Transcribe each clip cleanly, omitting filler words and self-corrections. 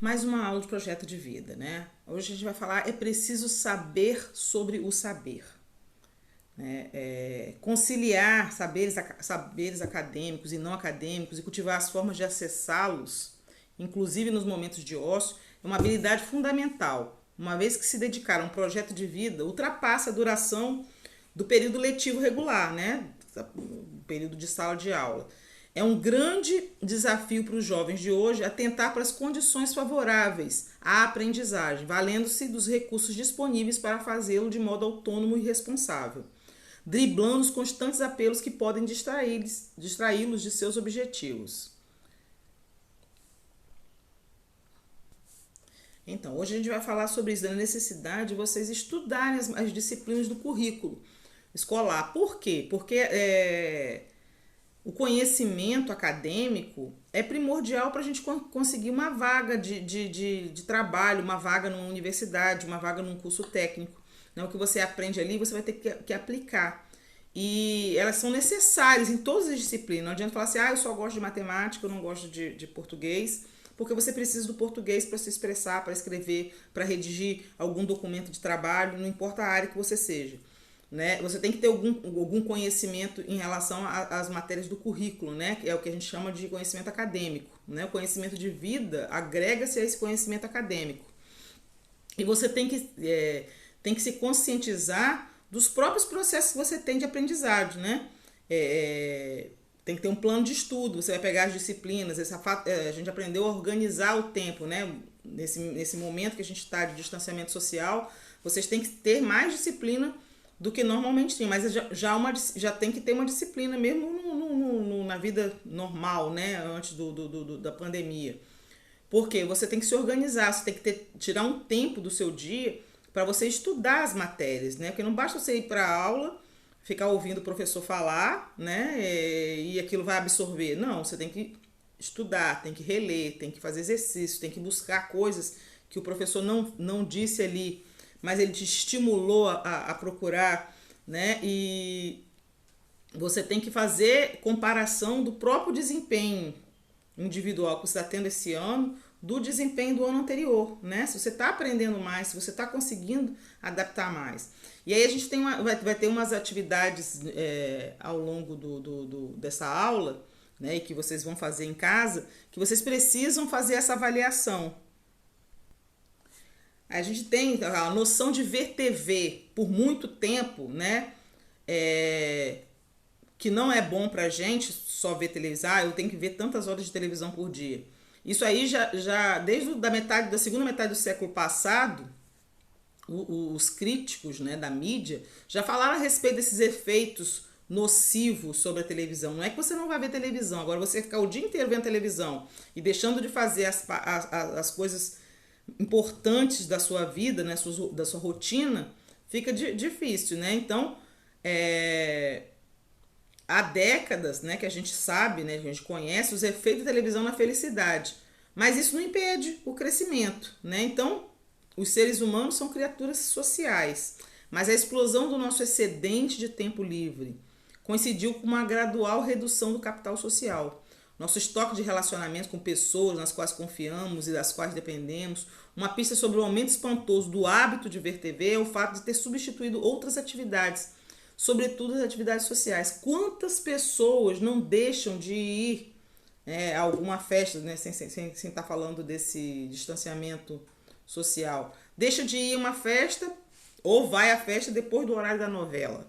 Mais uma aula de projeto de vida, né? Hoje a gente vai falar, é preciso saber sobre o saber. Né? Conciliar saberes acadêmicos e não acadêmicos e cultivar as formas de acessá-los, inclusive nos momentos de ócio, é uma habilidade fundamental. Uma vez que se dedicar a um projeto de vida, ultrapassa a duração do período letivo regular, né? O período de sala de aula. É um grande desafio para os jovens de hoje atentar para as condições favoráveis à aprendizagem, valendo-se dos recursos disponíveis para fazê-lo de modo autônomo e responsável, driblando os constantes apelos que podem distraí-los de seus objetivos. Então, hoje a gente vai falar sobre isso, da necessidade de vocês estudarem as disciplinas do currículo escolar. Por quê? Porque o conhecimento acadêmico é primordial para a gente conseguir uma vaga de trabalho, uma vaga numa universidade, uma vaga num curso técnico. Né? O que você aprende ali, você vai ter que aplicar. E elas são necessárias em todas as disciplinas. Não adianta falar assim, eu só gosto de matemática, eu não gosto de português, porque você precisa do português para se expressar, para escrever, para redigir algum documento de trabalho, não importa a área que você seja. Né? Você tem que ter algum conhecimento em relação às matérias do currículo, né? Que é o que a gente chama de conhecimento acadêmico. Né? O conhecimento de vida agrega-se a esse conhecimento acadêmico. E você tem que se conscientizar dos próprios processos que você tem de aprendizagem. Né? Tem que ter um plano de estudo, você vai pegar as disciplinas, a gente aprendeu a organizar o tempo, né? Nesse momento que a gente está de distanciamento social, vocês têm que ter mais disciplina do que normalmente tem, mas já tem que ter uma disciplina mesmo na vida normal, né? Antes da pandemia. Porque você tem que se organizar, você tem que tirar um tempo do seu dia para você estudar as matérias, né? Porque não basta você ir para a aula, ficar ouvindo o professor falar, né? E aquilo vai absorver. Não, você tem que estudar, tem que reler, tem que fazer exercício, tem que buscar coisas que o professor não disse ali, mas ele te estimulou a procurar, né? E você tem que fazer comparação do próprio desempenho individual que você está tendo esse ano do desempenho do ano anterior, né? Se você está aprendendo mais, se você está conseguindo adaptar mais. E aí a gente vai ter umas atividades ao longo dessa aula, né? E que vocês vão fazer em casa, que vocês precisam fazer essa avaliação. A gente tem a noção de ver TV por muito tempo, né? Que não é bom pra gente só ver televisão. Eu tenho que ver tantas horas de televisão por dia. Isso aí já desde da segunda metade do século passado, os críticos, né, da mídia já falaram a respeito desses efeitos nocivos sobre a televisão. Não é que você não vai ver televisão, agora você ficar o dia inteiro vendo televisão e deixando de fazer as coisas importantes da sua vida, né, da sua rotina, fica difícil, né? Então, há décadas, né, que a gente sabe, né, que a gente conhece os efeitos da televisão na felicidade, mas isso não impede o crescimento, né? Então, os seres humanos são criaturas sociais, mas a explosão do nosso excedente de tempo livre coincidiu com uma gradual redução do capital social. Nosso estoque de relacionamentos com pessoas nas quais confiamos e das quais dependemos, uma pista sobre o aumento espantoso do hábito de ver TV é o fato de ter substituído outras atividades, sobretudo as atividades sociais. Quantas pessoas não deixam de ir a alguma festa, né, sem estar falando desse distanciamento social? Deixa de ir a uma festa ou vai à festa depois do horário da novela,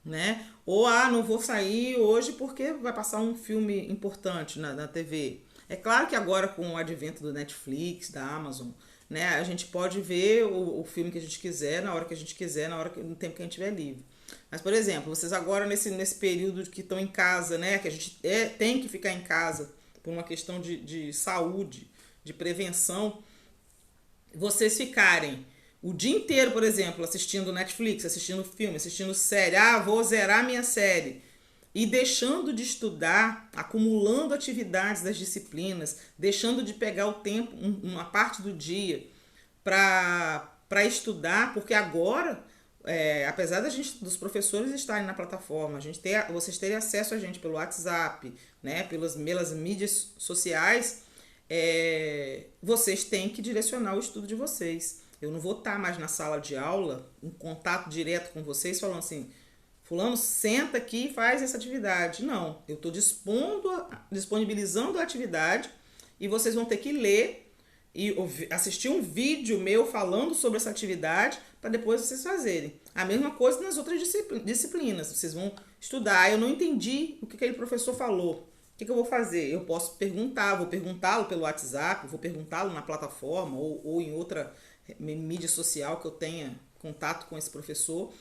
né? Ou não vou sair hoje porque vai passar um filme importante na TV. É claro que agora com o advento do Netflix, da Amazon, né, a gente pode ver o filme que a gente quiser, na hora que a gente quiser, no tempo que a gente tiver livre. Mas, por exemplo, vocês agora nesse período que estão em casa, né, que a gente tem que ficar em casa por uma questão de saúde, de prevenção, vocês ficarem o dia inteiro, por exemplo, assistindo Netflix, assistindo filme, assistindo série, vou zerar minha série, e deixando de estudar, acumulando atividades das disciplinas, deixando de pegar o tempo, uma parte do dia, para estudar, porque agora, apesar dos professores estarem na plataforma, vocês terem acesso a gente pelo WhatsApp, né, pelas mídias sociais, vocês têm que direcionar o estudo de vocês. Eu não vou estar mais na sala de aula, em contato direto com vocês, falando assim, fulano, senta aqui e faz essa atividade. Não, eu estou disponibilizando a atividade e vocês vão ter que ler e assistir um vídeo meu falando sobre essa atividade para depois vocês fazerem. A mesma coisa nas outras disciplinas. Vocês vão estudar. Eu não entendi o que aquele professor falou. O que eu vou fazer? Eu posso perguntar, vou perguntá-lo pelo WhatsApp, vou perguntá-lo na plataforma ou em outra mídia social que eu tenha contato com esse professor.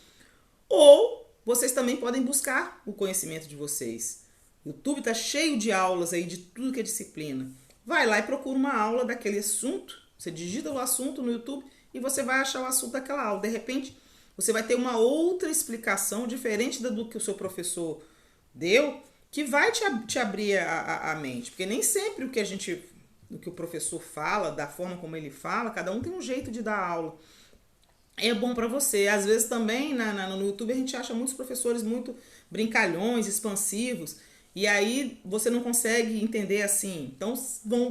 Ou vocês também podem buscar o conhecimento de vocês. O YouTube está cheio de aulas aí de tudo que é disciplina. Vai lá e procura uma aula daquele assunto. Você digita o assunto no YouTube e você vai achar o assunto daquela aula. De repente, você vai ter uma outra explicação diferente do que o seu professor deu, que vai te abrir a mente. Porque nem sempre o que o professor fala, da forma como ele fala, cada um tem um jeito de dar aula. É bom para você. Às vezes também no YouTube a gente acha muitos professores muito brincalhões, expansivos, e aí você não consegue entender assim. Então vão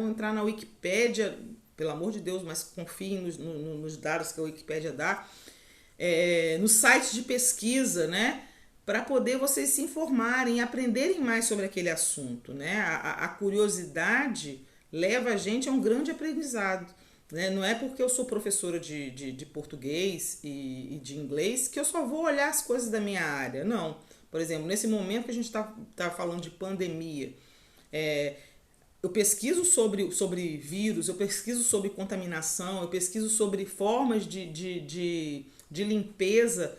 entrar na Wikipédia, pelo amor de Deus, mas confiem nos dados que a Wikipédia dá, nos sites de pesquisa, né? Para poder vocês se informarem, aprenderem mais sobre aquele assunto, né? A curiosidade leva a gente a um grande aprendizado. Né? Não é porque eu sou professora de português e de inglês que eu só vou olhar as coisas da minha área. Não. Por exemplo, nesse momento que a gente tá falando de pandemia, eu pesquiso sobre vírus, eu pesquiso sobre contaminação, eu pesquiso sobre formas de limpeza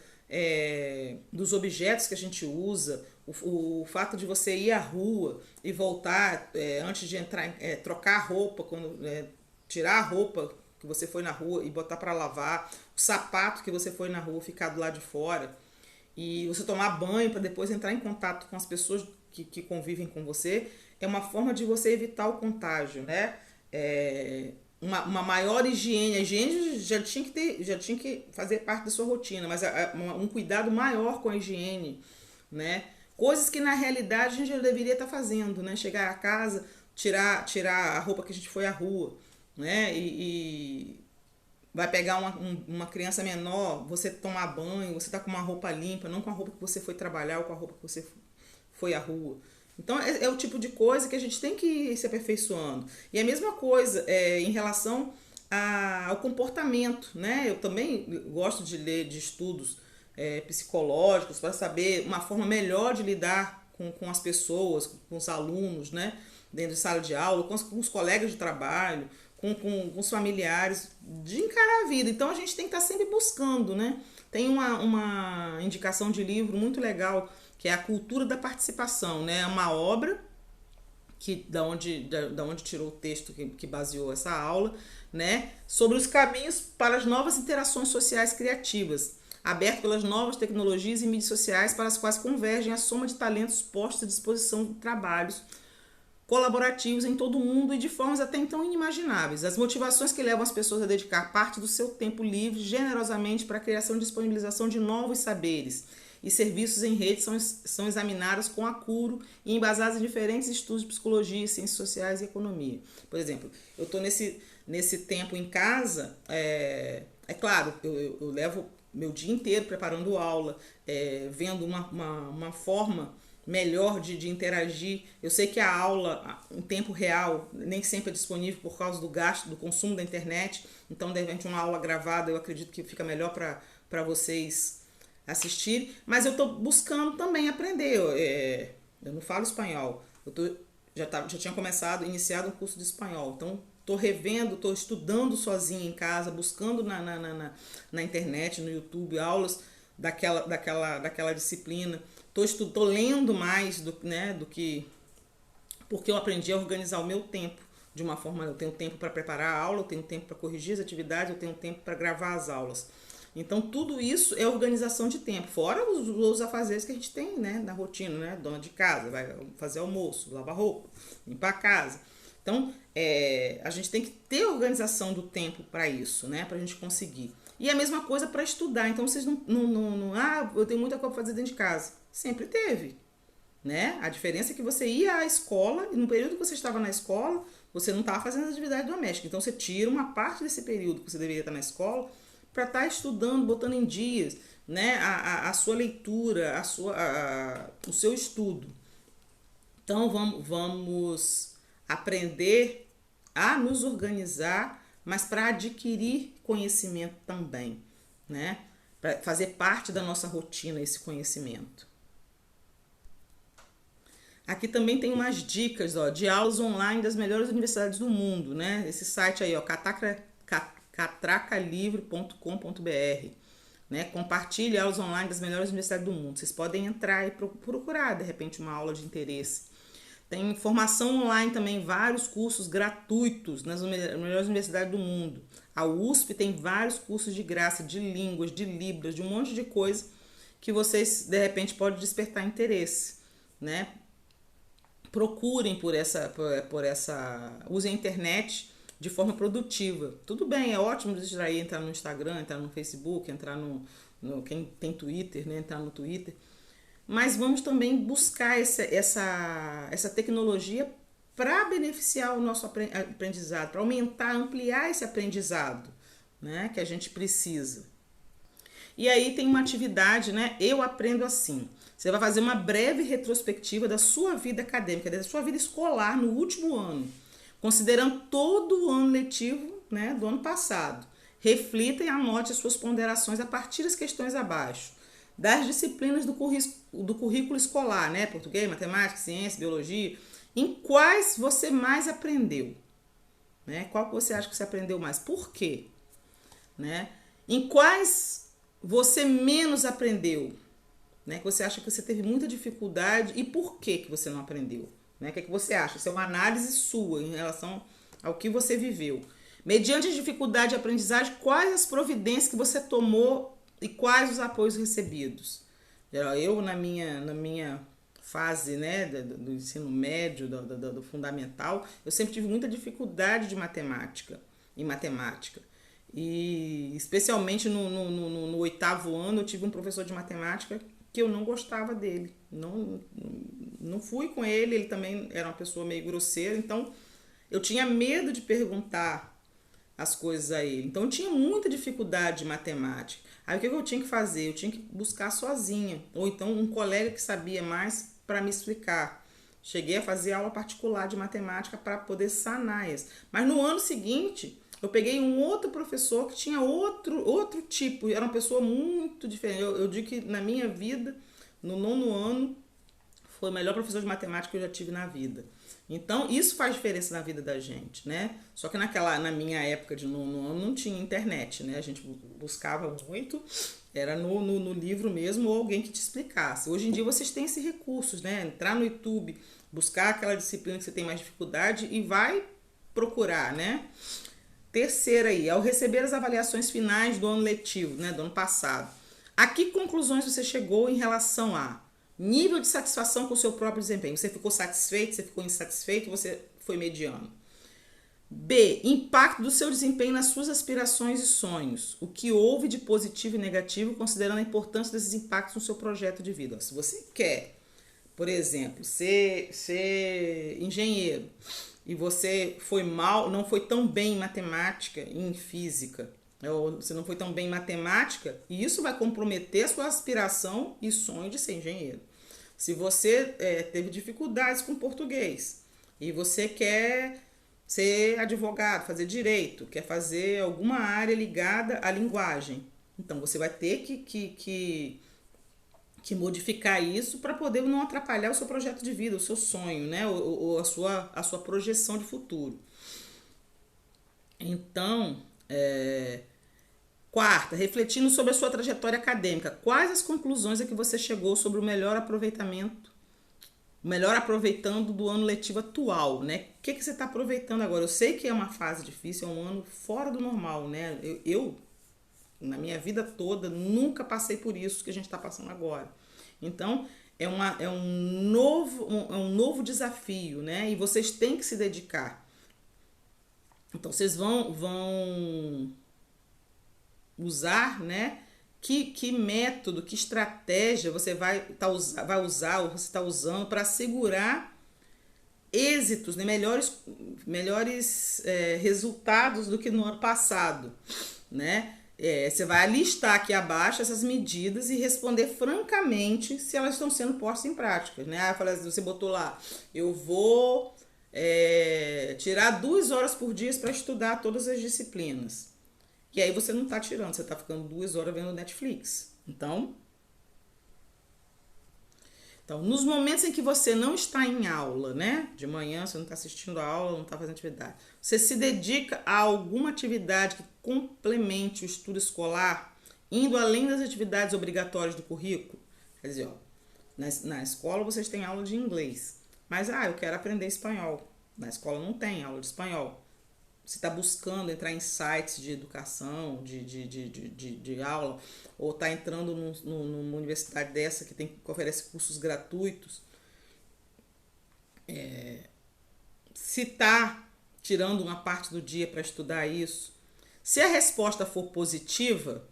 dos objetos que a gente usa, o fato de você ir à rua e voltar antes de entrar, trocar a roupa, tirar a roupa que você foi na rua e botar para lavar, o sapato que você foi na rua ficar do lado de fora, e você tomar banho para depois entrar em contato com as pessoas que convivem com você, é uma forma de você evitar o contágio, né? Uma maior higiene. A higiene já tinha que fazer parte da sua rotina, mas um cuidado maior com a higiene, né? Coisas que na realidade a gente já deveria estar fazendo, né? Chegar a casa, tirar a roupa que a gente foi à rua, né? E vai pegar uma criança menor, você tomar banho, você tá com uma roupa limpa, não com a roupa que você foi trabalhar ou com a roupa que você foi à rua. Então é o tipo de coisa que a gente tem que ir se aperfeiçoando. E a mesma coisa em relação ao comportamento, né? Eu também gosto de ler de estudos psicológicos para saber uma forma melhor de lidar com as pessoas, com os alunos, né? Dentro de sala de aula, com os colegas de trabalho, com os familiares, de encarar a vida. Então a gente tem que estar sempre buscando, né? Tem uma indicação de livro muito legal, que é A Cultura da Participação, né? É uma obra da onde tirou o texto que baseou essa aula, né? Sobre os caminhos para as novas interações sociais criativas, aberto pelas novas tecnologias e mídias sociais para as quais convergem a soma de talentos postos à disposição de trabalhos colaborativos em todo o mundo e de formas até então inimagináveis. As motivações que levam as pessoas a dedicar parte do seu tempo livre generosamente para a criação e disponibilização de novos saberes e serviços em rede são examinadas com acuro e embasadas em diferentes estudos de psicologia, ciências sociais e economia. Por exemplo, eu estou nesse tempo em casa, claro, eu levo meu dia inteiro preparando aula, vendo uma forma melhor de interagir. Eu sei que a aula em tempo real nem sempre é disponível por causa do gasto, do consumo da internet, então de repente uma aula gravada eu acredito que fica melhor para vocês assistirem, mas eu estou buscando também aprender. Eu não falo espanhol, já tinha iniciado um curso de espanhol, então estou revendo, estou estudando sozinha em casa, buscando na internet, no YouTube, aulas daquela disciplina. Estou lendo mais do que... Porque eu aprendi a organizar o meu tempo de uma forma... Eu tenho tempo para preparar a aula, eu tenho tempo para corrigir as atividades, eu tenho tempo para gravar as aulas. Então, tudo isso é organização de tempo. Fora os afazeres que a gente tem, né, na rotina, né? Dona de casa, vai fazer almoço, lavar roupa, limpar a casa. Então, a gente tem que ter organização do tempo para isso, né? Para a gente conseguir. E a mesma coisa para estudar. Então, vocês não... eu tenho muita coisa para fazer dentro de casa. Sempre teve. né? A diferença é que você ia à escola e no período que você estava na escola, você não estava fazendo atividade doméstica. Então você tira uma parte desse período que você deveria estar na escola para estar estudando, botando em dias, né? A sua leitura, o seu estudo. Então vamos aprender a nos organizar, mas para adquirir conhecimento também, né? Para fazer parte da nossa rotina esse conhecimento. Aqui também tem umas dicas, ó, de aulas online das melhores universidades do mundo, né? Esse site aí, ó, catracalivre.com.br, né? Compartilhe aulas online das melhores universidades do mundo. Vocês podem entrar e procurar, de repente, uma aula de interesse. Tem formação online também, vários cursos gratuitos nas melhores universidades do mundo. A USP tem vários cursos de graça, de línguas, de libras, de um monte de coisa que vocês, de repente, podem despertar interesse, né? Procurem por essa, usem a internet de forma produtiva. Tudo bem, é ótimo distrair, entrar no Instagram, entrar no Facebook, entrar quem tem Twitter, né? Entrar no Twitter. Mas vamos também buscar essa tecnologia para beneficiar o nosso aprendizado, para aumentar, ampliar esse aprendizado, né, que a gente precisa. E aí tem uma atividade, né? Eu aprendo assim. Você vai fazer uma breve retrospectiva da sua vida acadêmica, da sua vida escolar no último ano, considerando todo o ano letivo, né, do ano passado. Reflita e anote as suas ponderações a partir das questões abaixo. Das disciplinas do currículo escolar, né? Português, matemática, ciência, biologia. Em quais você mais aprendeu? Né? Qual que você acha que você aprendeu mais? Por quê? Né? Em quais você menos aprendeu? Né? Que você acha que você teve muita dificuldade e por que você não aprendeu? Né? O que você acha? Isso é uma análise sua em relação ao que você viveu. Mediante a dificuldade de aprendizagem, quais as providências que você tomou e quais os apoios recebidos? Eu, na minha fase, né, do ensino médio, do fundamental, eu sempre tive muita dificuldade em matemática. E especialmente no oitavo ano, eu tive um professor de matemática que eu não gostava dele. Não fui com ele, ele também era uma pessoa meio grosseira, então eu tinha medo de perguntar as coisas a ele. Então eu tinha muita dificuldade de matemática. Aí o que eu tinha que fazer? Eu tinha que buscar sozinha, ou então um colega que sabia mais para me explicar. Cheguei a fazer aula particular de matemática para poder sanar isso. Mas no ano seguinte, eu peguei um outro professor que tinha outro tipo, era uma pessoa muito diferente. Eu digo que na minha vida, no nono ano, foi o melhor professor de matemática que eu já tive na vida. Então, isso faz diferença na vida da gente, né? Só que na minha época de nono ano não tinha internet, né? A gente buscava muito, era no livro mesmo ou alguém que te explicasse. Hoje em dia vocês têm esses recursos, né? Entrar no YouTube, buscar aquela disciplina que você tem mais dificuldade e vai procurar, né? Terceira aí, ao receber as avaliações finais do ano letivo, né? Do ano passado. A que conclusões você chegou em relação a nível de satisfação com o seu próprio desempenho? Você ficou satisfeito, você ficou insatisfeito, você foi mediano. B. Impacto do seu desempenho nas suas aspirações e sonhos. O que houve de positivo e negativo, considerando a importância desses impactos no seu projeto de vida. Se você quer, por exemplo, ser engenheiro e você foi mal, não foi tão bem em matemática e em física, ou você não foi tão bem em matemática, e isso vai comprometer a sua aspiração e sonho de ser engenheiro. Se você teve dificuldades com português e você quer ser advogado, fazer direito, quer fazer alguma área ligada à linguagem, então você vai ter que modificar isso para poder não atrapalhar o seu projeto de vida, o seu sonho, né? ou a sua projeção de futuro. Então, quarta, refletindo sobre a sua trajetória acadêmica, quais as conclusões a que você chegou sobre o melhor aproveitando do ano letivo atual, né? O que você está aproveitando agora? Eu sei que é uma fase difícil, é um ano fora do normal, né? Eu na minha vida toda, nunca passei por isso que a gente está passando agora. Então, é um novo desafio, né? E vocês têm que se dedicar. Então, vocês vão usar, né, que método, que estratégia você vai usar ou você está usando para assegurar êxitos, né? Melhores resultados do que no ano passado, né? Você vai alistar aqui abaixo essas medidas e responder francamente se elas estão sendo postas em prática, né? Você botou lá, eu vou tirar 2 horas por dia para estudar todas as disciplinas. E aí você não está tirando, você está ficando 2 horas vendo Netflix. Então, nos momentos em que você não está em aula, né? De manhã você não está assistindo a aula, não está fazendo atividade. Você se dedica a alguma atividade que complemente o estudo escolar, indo além das atividades obrigatórias do currículo. Quer dizer, na escola vocês têm aula de inglês, mas eu quero aprender espanhol. Na escola não tem aula de espanhol. Você está buscando entrar em sites de educação, de aula, ou está entrando numa universidade dessa que oferece cursos gratuitos. Se está tirando uma parte do dia para estudar isso. Se a resposta for positiva,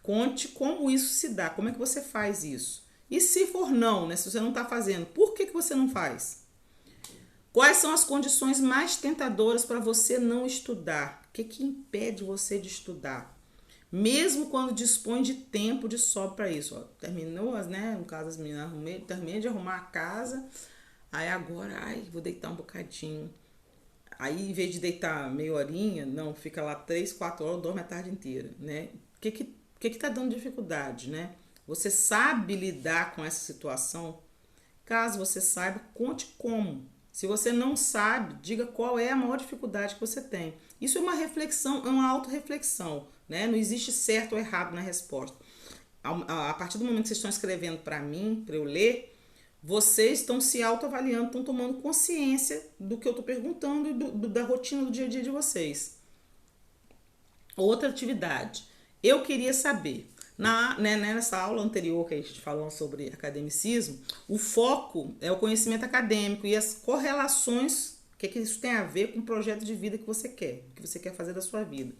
conte como isso se dá, como é que você faz isso. E se for não, né, se você não está fazendo, por que você não faz? Quais são as condições mais tentadoras para você não estudar? O que impede você de estudar? Mesmo quando dispõe de tempo de sobra para isso. Terminou, né? No caso das meninas, terminei de arrumar a casa. Aí agora, vou deitar um bocadinho. Aí, em vez de deitar meia horinha, não, fica lá 3, 4 horas, dorme a tarde inteira, né? O que tá dando dificuldade, né? Você sabe lidar com essa situação? Caso você saiba, conte como. Se você não sabe, diga qual é a maior dificuldade que você tem. Isso é uma reflexão, é uma autorreflexão, né? Não existe certo ou errado na resposta. A partir do momento que vocês estão escrevendo para mim, para eu ler, vocês estão se autoavaliando, estão tomando consciência do que eu estou perguntando e da rotina do dia a dia de vocês. Outra atividade. Eu queria saber, nessa aula anterior que a gente falou sobre academicismo, o foco é o conhecimento acadêmico e as correlações, o que isso tem a ver com o projeto de vida que você quer fazer da sua vida.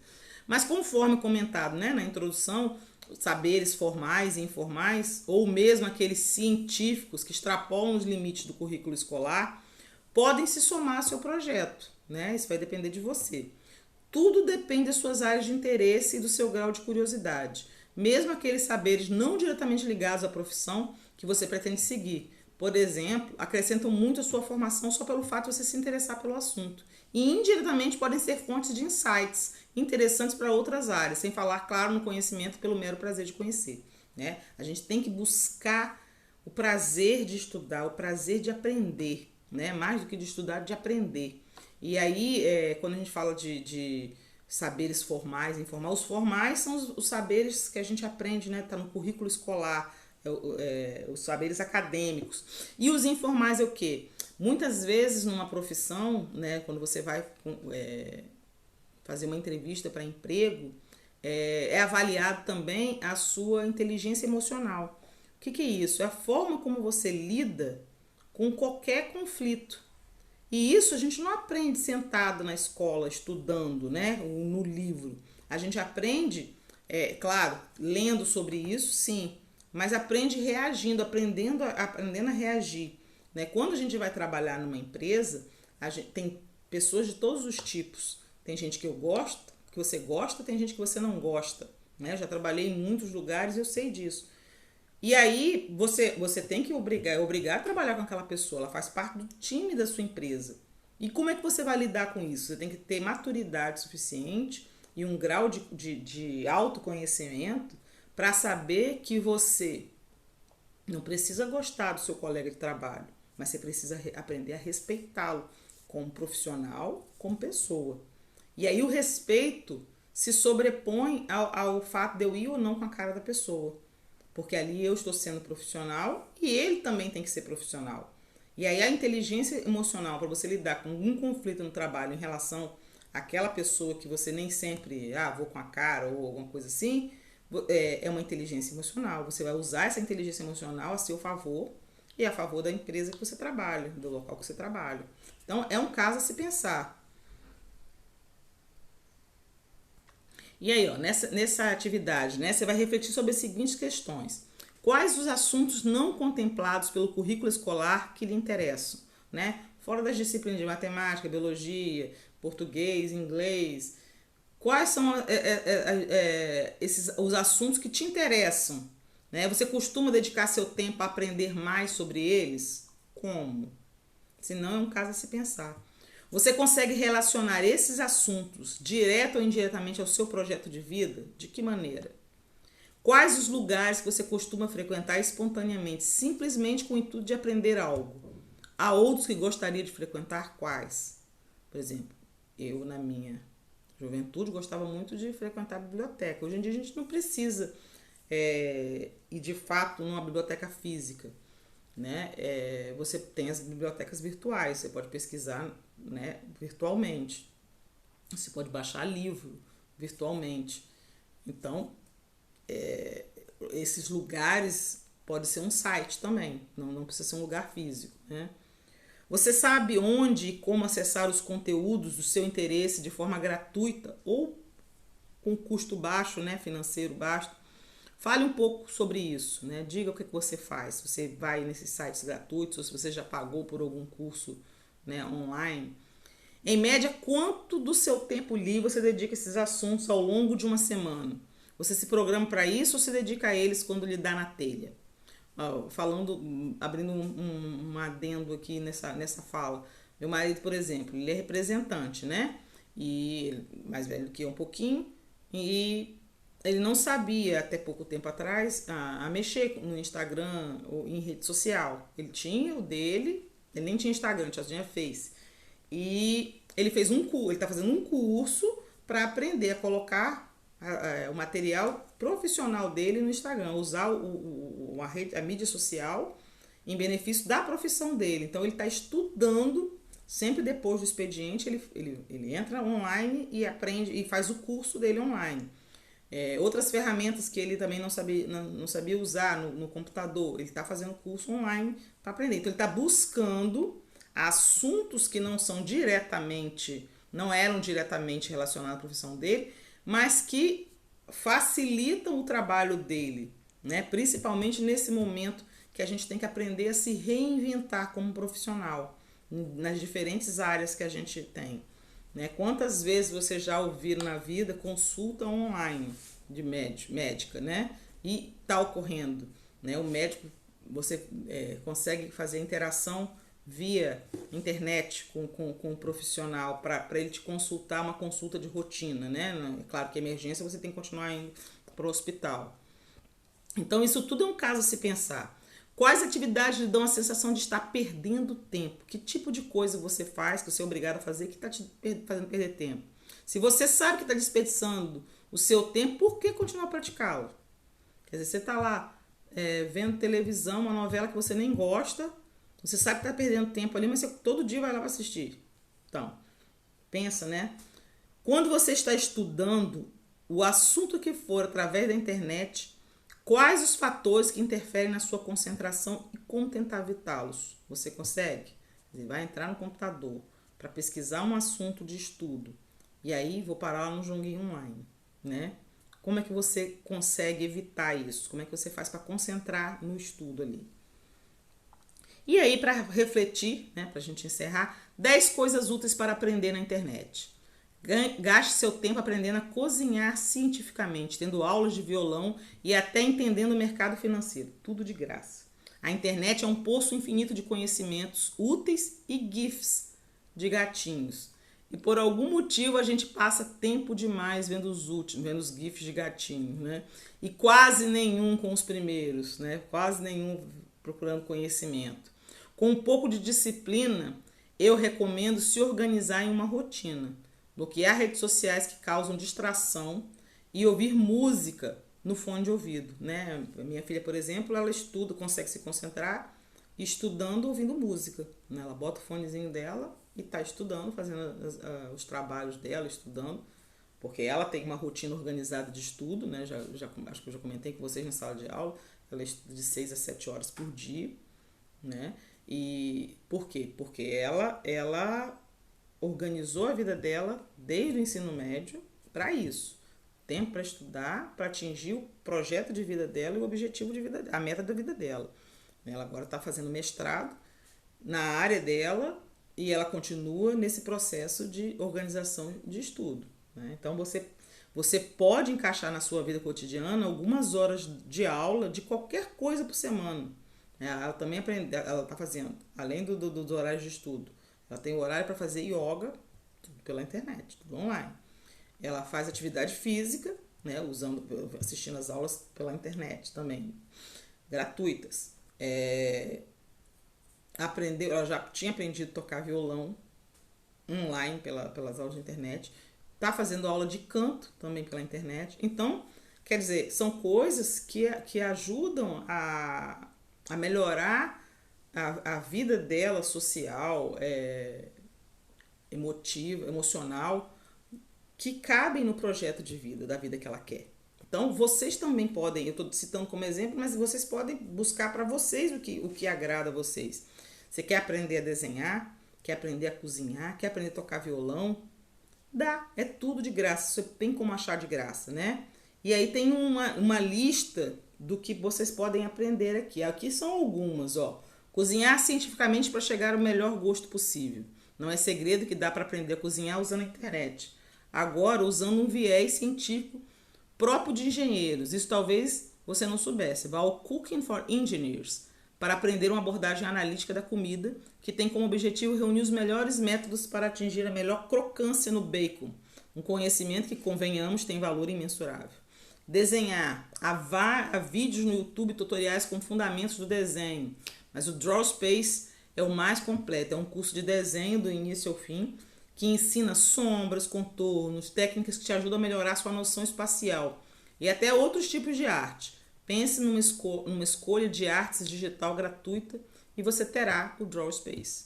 Mas conforme comentado, né, na introdução, saberes formais e informais, ou mesmo aqueles científicos que extrapolam os limites do currículo escolar, podem se somar ao seu projeto, né? Isso vai depender de você. Tudo depende das suas áreas de interesse e do seu grau de curiosidade, mesmo aqueles saberes não diretamente ligados à profissão que você pretende seguir. Por exemplo, acrescentam muito a sua formação só pelo fato de você se interessar pelo assunto. E indiretamente podem ser fontes de insights interessantes para outras áreas, sem falar, claro, no conhecimento pelo mero prazer de conhecer, né? A gente tem que buscar o prazer de estudar, o prazer de aprender, né? Mais do que de estudar, de aprender. E aí, quando a gente fala de saberes formais e informais, os formais são os saberes que a gente aprende, né? Tá no currículo escolar, os saberes acadêmicos. E os informais é o quê? Muitas vezes numa profissão, né, quando você vai fazer uma entrevista para emprego, é avaliado também a sua inteligência emocional. O que é isso? É a forma como você lida com qualquer conflito. E isso a gente não aprende sentado na escola, estudando, né, no livro. A gente aprende, claro, lendo sobre isso, sim, mas aprende reagindo, aprendendo a reagir. Né? Quando a gente vai trabalhar numa empresa, a gente tem pessoas de todos os tipos. Tem gente que você gosta, tem gente que você não gosta. Né? Eu já trabalhei em muitos lugares e eu sei disso. E aí você tem que obrigar a trabalhar com aquela pessoa, ela faz parte do time da sua empresa. E como é que você vai lidar com isso? Você tem que ter maturidade suficiente e um grau de autoconhecimento para saber que você não precisa gostar do seu colega de trabalho, mas você precisa aprender a respeitá-lo como profissional, como pessoa. E aí o respeito se sobrepõe ao fato de eu ir ou não com a cara da pessoa. Porque ali eu estou sendo profissional e ele também tem que ser profissional. E aí a inteligência emocional para você lidar com algum conflito no trabalho em relação àquela pessoa que você nem sempre, vou com a cara ou alguma coisa assim, é uma inteligência emocional. Você vai usar essa inteligência emocional a seu favor e a favor da empresa que você trabalha, do local que você trabalha. Então é um caso a se pensar. E aí, ó, nessa atividade, né, você vai refletir sobre as seguintes questões. Quais os assuntos não contemplados pelo currículo escolar que lhe interessam, né? Fora das disciplinas de matemática, biologia, português, inglês. Quais são os assuntos que te interessam, né? Você costuma dedicar seu tempo a aprender mais sobre eles? Como? Se não, é um caso a se pensar. Você consegue relacionar esses assuntos direto ou indiretamente ao seu projeto de vida? De que maneira? Quais os lugares que você costuma frequentar espontaneamente, simplesmente com o intuito de aprender algo? Há outros que gostaria de frequentar? Quais? Por exemplo, eu na minha juventude gostava muito de frequentar a biblioteca. Hoje em dia a gente não precisa ir de fato numa biblioteca física, né? Você tem as bibliotecas virtuais, você pode pesquisar, né, virtualmente. Você pode baixar livro virtualmente. Então, esses lugares pode ser um site também, não precisa ser um lugar físico, né? Você sabe onde e como acessar os conteúdos do seu interesse de forma gratuita ou com custo baixo, né, financeiro baixo? Fale um pouco sobre isso, né? Diga o que você faz. Se você vai nesses sites gratuitos ou se você já pagou por algum curso, né, online. Em média, quanto do seu tempo livre você dedica a esses assuntos ao longo de uma semana? Você se programa para isso ou se dedica a eles quando lhe dá na telha? Abrindo um adendo aqui nessa fala. Meu marido, por exemplo, ele é representante, né? E mais velho que eu um pouquinho. E ele não sabia até pouco tempo atrás a mexer no Instagram ou em rede social. Ele tinha o dele, ele nem tinha Instagram, já tinha Face. E ele fez ele está fazendo um curso para aprender a colocar o material profissional dele no Instagram, usar a mídia social em benefício da profissão dele. Então ele está estudando, sempre depois do expediente, ele entra online e aprende e faz o curso dele online. Outras ferramentas que ele também não sabia usar no computador, ele está fazendo curso online para aprender. Então ele está buscando assuntos que não eram diretamente relacionados à profissão dele, mas que facilitam o trabalho dele, né? Principalmente nesse momento que a gente tem que aprender a se reinventar como profissional nas diferentes áreas que a gente tem, né? Quantas vezes você já ouviu na vida consulta online de médica, né? E está ocorrendo, né? O médico, você consegue fazer interação via internet com o profissional para ele te consultar uma consulta de rotina, né? É claro que emergência você tem que continuar indo para o hospital. Então isso tudo é um caso a se pensar. Quais atividades lhe dão a sensação de estar perdendo tempo? Que tipo de coisa você faz, que você é obrigado a fazer, que está te fazendo perder tempo? Se você sabe que está desperdiçando o seu tempo, por que continuar a praticá-lo? Quer dizer, você está lá vendo televisão, uma novela que você nem gosta, você sabe que está perdendo tempo ali, mas você todo dia vai lá para assistir. Então, pensa, né? Quando você está estudando o assunto que for através da internet, quais os fatores que interferem na sua concentração e como tentar evitá-los? Você consegue? Você vai entrar no computador para pesquisar um assunto de estudo e aí vou parar lá no joguinho online, né? Como é que você consegue evitar isso? Como é que você faz para concentrar no estudo ali? E aí, para refletir, né, para a gente encerrar, 10 coisas úteis para aprender na internet. Gaste seu tempo aprendendo a cozinhar cientificamente, tendo aulas de violão e até entendendo o mercado financeiro. Tudo de graça. A internet é um poço infinito de conhecimentos úteis e GIFs de gatinhos. E por algum motivo a gente passa tempo demais vendo os GIFs de gatinho, né? E quase nenhum com os primeiros, né? Quase nenhum procurando conhecimento. Com um pouco de disciplina, eu recomendo se organizar em uma rotina, bloquear redes sociais que causam distração e ouvir música no fone de ouvido, né? A minha filha, por exemplo, ela estuda, consegue se concentrar estudando ouvindo música, né? Ela bota o fonezinho dela e está estudando, fazendo os trabalhos dela, estudando, porque ela tem uma rotina organizada de estudo, né? Acho que eu já comentei com vocês na sala de aula, ela estuda de 6 a 7 horas por dia, né? E por quê? Porque ela organizou a vida dela desde o ensino médio para isso, tempo para estudar, para atingir o projeto de vida dela e o objetivo de vida, a meta da vida dela. Ela agora está fazendo mestrado na área dela e ela continua nesse processo de organização de estudo, né? Então você pode encaixar na sua vida cotidiana algumas horas de aula de qualquer coisa por semana. Ela também aprende, ela está fazendo, além dos horários de estudo, ela tem horário para fazer yoga, tudo pela internet, tudo online. Ela faz atividade física, né, assistindo as aulas pela internet também, gratuitas. Ela já tinha aprendido a tocar violão online pelas aulas de internet. Está fazendo aula de canto também pela internet. Então, quer dizer, são coisas que ajudam a melhorar a vida dela social, emotiva, emocional, que cabem no projeto de vida, da vida que ela quer. Então, vocês também podem, eu estou citando como exemplo, mas vocês podem buscar para vocês o que agrada a vocês. Você quer aprender a desenhar? Quer aprender a cozinhar? Quer aprender a tocar violão? Dá, é tudo de graça, você tem como achar de graça, né? E aí tem uma lista do que vocês podem aprender aqui. Aqui são algumas, ó. Cozinhar cientificamente para chegar ao melhor gosto possível. Não é segredo que dá para aprender a cozinhar usando a internet. Agora, usando um viés científico próprio de engenheiros. Isso talvez você não soubesse. Vá ao Cooking for Engineers para aprender uma abordagem analítica da comida que tem como objetivo reunir os melhores métodos para atingir a melhor crocância no bacon. Um conhecimento que, convenhamos, tem valor imensurável. Desenhar. Há vídeos no YouTube, tutoriais com fundamentos do desenho. Mas o Drawspace é o mais completo. É um curso de desenho do início ao fim que ensina sombras, contornos, técnicas que te ajudam a melhorar sua noção espacial e até outros tipos de arte. Pense numa escolha de artes digital gratuita e você terá o Drawspace.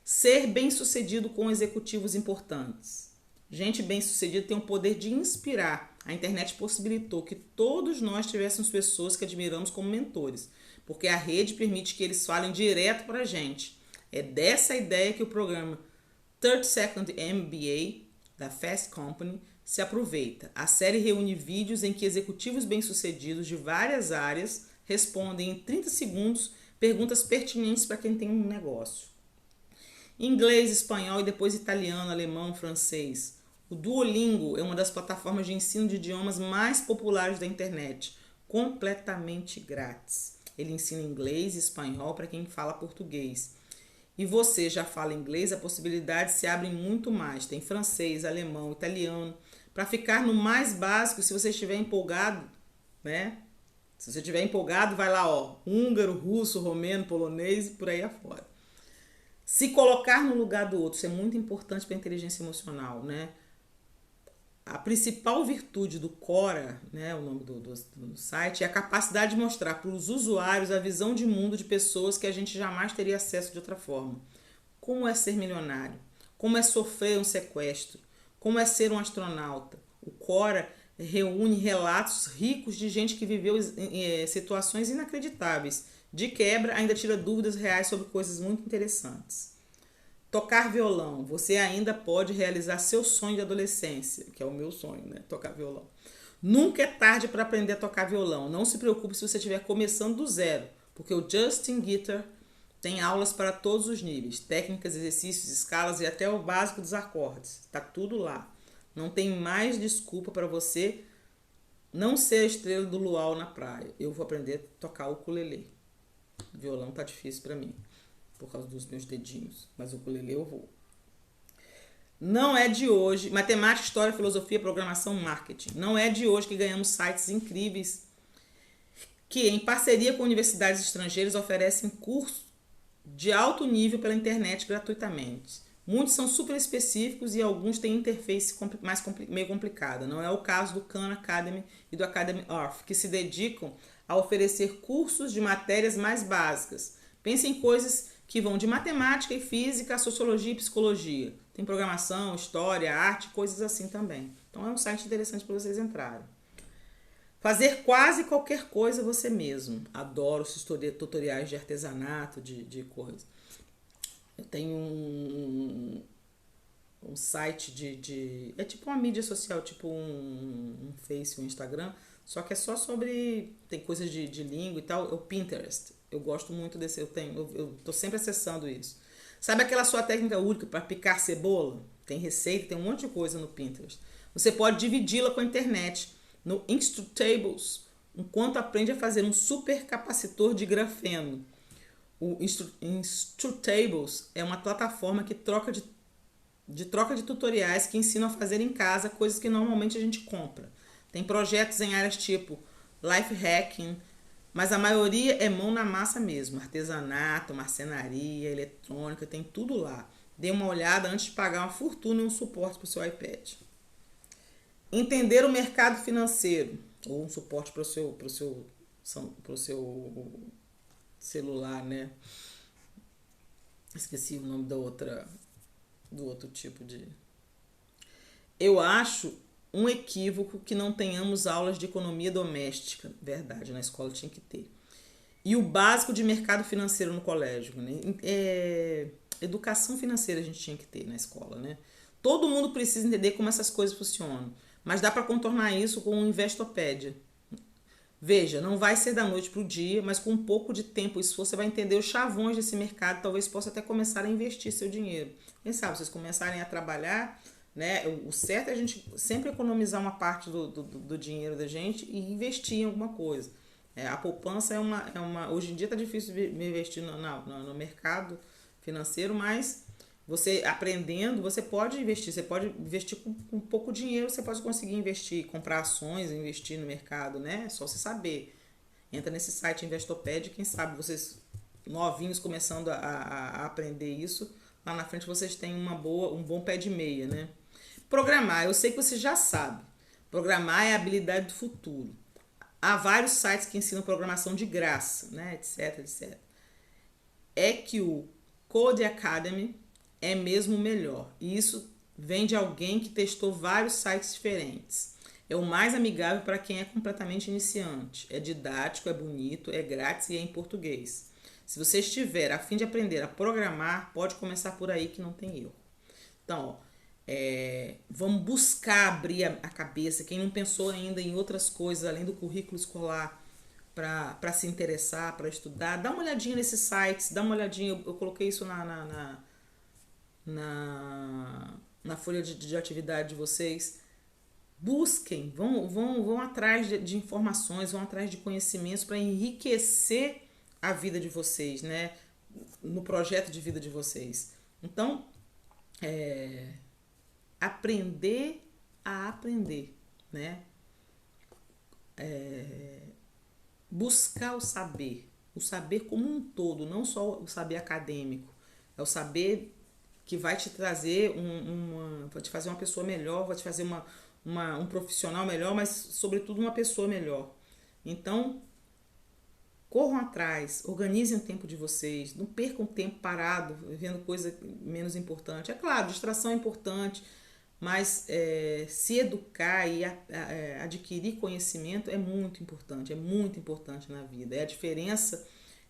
Ser bem-sucedido com executivos importantes. Gente bem-sucedida tem o poder de inspirar. A internet possibilitou que todos nós tivéssemos pessoas que admiramos como mentores, porque a rede permite que eles falem direto para a gente. É dessa ideia que o programa 30 Second MBA da Fast Company se aproveita. A série reúne vídeos em que executivos bem-sucedidos de várias áreas respondem em 30 segundos perguntas pertinentes para quem tem um negócio. Inglês, espanhol e depois italiano, alemão, francês. O Duolingo é uma das plataformas de ensino de idiomas mais populares da internet, completamente grátis. Ele ensina inglês e espanhol para quem fala português. E você já fala inglês, a possibilidade se abre muito mais. Tem francês, alemão, italiano. Para ficar no mais básico, se você estiver empolgado, né? Se você estiver empolgado, vai lá, ó, húngaro, russo, romeno, polonês e por aí afora. Se colocar no lugar do outro, isso é muito importante para a inteligência emocional, né? A principal virtude do Quora, né, o nome do site, é a capacidade de mostrar para os usuários a visão de mundo de pessoas que a gente jamais teria acesso de outra forma. Como é ser milionário? Como é sofrer um sequestro? Como é ser um astronauta? O Quora reúne relatos ricos de gente que viveu situações inacreditáveis. De quebra, ainda tira dúvidas reais sobre coisas muito interessantes. Tocar violão. Você ainda pode realizar seu sonho de adolescência, que é o meu sonho, né? Tocar violão. Nunca é tarde para aprender a tocar violão. Não se preocupe se você estiver começando do zero, porque o Justin Guitar tem aulas para todos os níveis, técnicas, exercícios, escalas e até o básico dos acordes. Está tudo lá. Não tem mais desculpa para você não ser a estrela do luau na praia. Eu vou aprender a tocar o ukulele. O violão tá difícil para mim, por causa dos meus dedinhos, mas o ukulele eu vou. Não é de hoje, matemática, história, filosofia, programação, marketing. Não é de hoje que ganhamos sites incríveis que, em parceria com universidades estrangeiras, oferecem cursos de alto nível pela internet gratuitamente. Muitos são super específicos e alguns têm interface meio complicada. Não é o caso do Khan Academy e do Academy Earth, que se dedicam a oferecer cursos de matérias mais básicas. Pense em coisas que vão de matemática e física a sociologia e psicologia. Tem programação, história, arte, coisas assim também. Então é um site interessante para vocês entrarem. Fazer quase qualquer coisa você mesmo. Adoro esses tutoriais de artesanato, de coisas. Eu tenho um site é tipo uma mídia social, tipo um Face, um Instagram, só que é só sobre. Tem coisas de língua e tal. É o Pinterest. Eu gosto muito desse. Eu tô sempre acessando isso. Sabe aquela sua técnica única para picar cebola? Tem receita, tem um monte de coisa no Pinterest. Você pode dividi-la com a internet. No Instrutables, enquanto aprende a fazer um super capacitor de grafeno. O Instrutables é uma plataforma que troca de tutoriais que ensinam a fazer em casa coisas que normalmente a gente compra. Tem projetos em áreas tipo life hacking, mas a maioria é mão na massa mesmo. Artesanato, marcenaria, eletrônica, tem tudo lá. Dê uma olhada antes de pagar uma fortuna e um suporte para o seu iPad. Entender o mercado financeiro, ou um suporte pro seu celular, né? Esqueci o nome do outro tipo de. Eu acho um equívoco que não tenhamos aulas de economia doméstica. Verdade, na escola tinha que ter. E o básico de mercado financeiro no colégio. Né? Educação financeira a gente tinha que ter na escola. Né? Todo mundo precisa entender como essas coisas funcionam. Mas dá para contornar isso com um Investopédia. Veja, não vai ser da noite para o dia, mas com um pouco de tempo e esforço você vai entender os chavões desse mercado, talvez possa até começar a investir seu dinheiro. Quem sabe, vocês começarem a trabalhar, né? O certo é a gente sempre economizar uma parte do dinheiro da gente e investir em alguma coisa. A poupança hoje em dia está difícil de investir no mercado financeiro, mas você aprendendo, você pode investir com pouco dinheiro, você pode conseguir investir, comprar ações, investir no mercado, né? É só você saber. Entra nesse site Investopédia, quem sabe vocês novinhos começando a aprender isso, lá na frente vocês têm um bom pé de meia, né? Programar, eu sei que você já sabe. Programar é a habilidade do futuro. Há vários sites que ensinam programação de graça, né? Etc, etc. É que o Code Academy é mesmo o melhor. E isso vem de alguém que testou vários sites diferentes. É o mais amigável para quem é completamente iniciante. É didático, é bonito, é grátis e é em português. Se você estiver a fim de aprender a programar, pode começar por aí que não tem erro. Então, vamos buscar abrir a cabeça. Quem não pensou ainda em outras coisas além do currículo escolar para se interessar, para estudar, dá uma olhadinha nesses sites, dá uma olhadinha. Eu coloquei isso na folha de atividade de vocês. Busquem, vão atrás de informações, vão atrás de conhecimentos para enriquecer a vida de vocês, né? No projeto de vida de vocês. Então, aprender a aprender, né? Buscar o saber como um todo, não só o saber acadêmico, é o saber que vai te trazer vai te fazer uma pessoa melhor, vai te fazer um profissional melhor, mas sobretudo uma pessoa melhor. Então, corram atrás, organizem o tempo de vocês, não percam tempo parado, vendo coisa menos importante. É claro, distração é importante, mas se educar e adquirir conhecimento é muito importante na vida.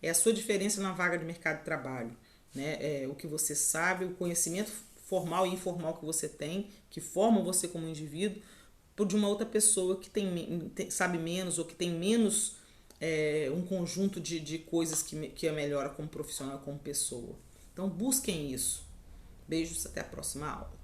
É a sua diferença na vaga de mercado de trabalho. Né? O que você sabe, o conhecimento formal e informal que você tem, que formam você como indivíduo, por de uma outra pessoa que sabe menos ou que tem menos um conjunto de coisas que a melhora como profissional, como pessoa. Então busquem isso. Beijos, até a próxima aula.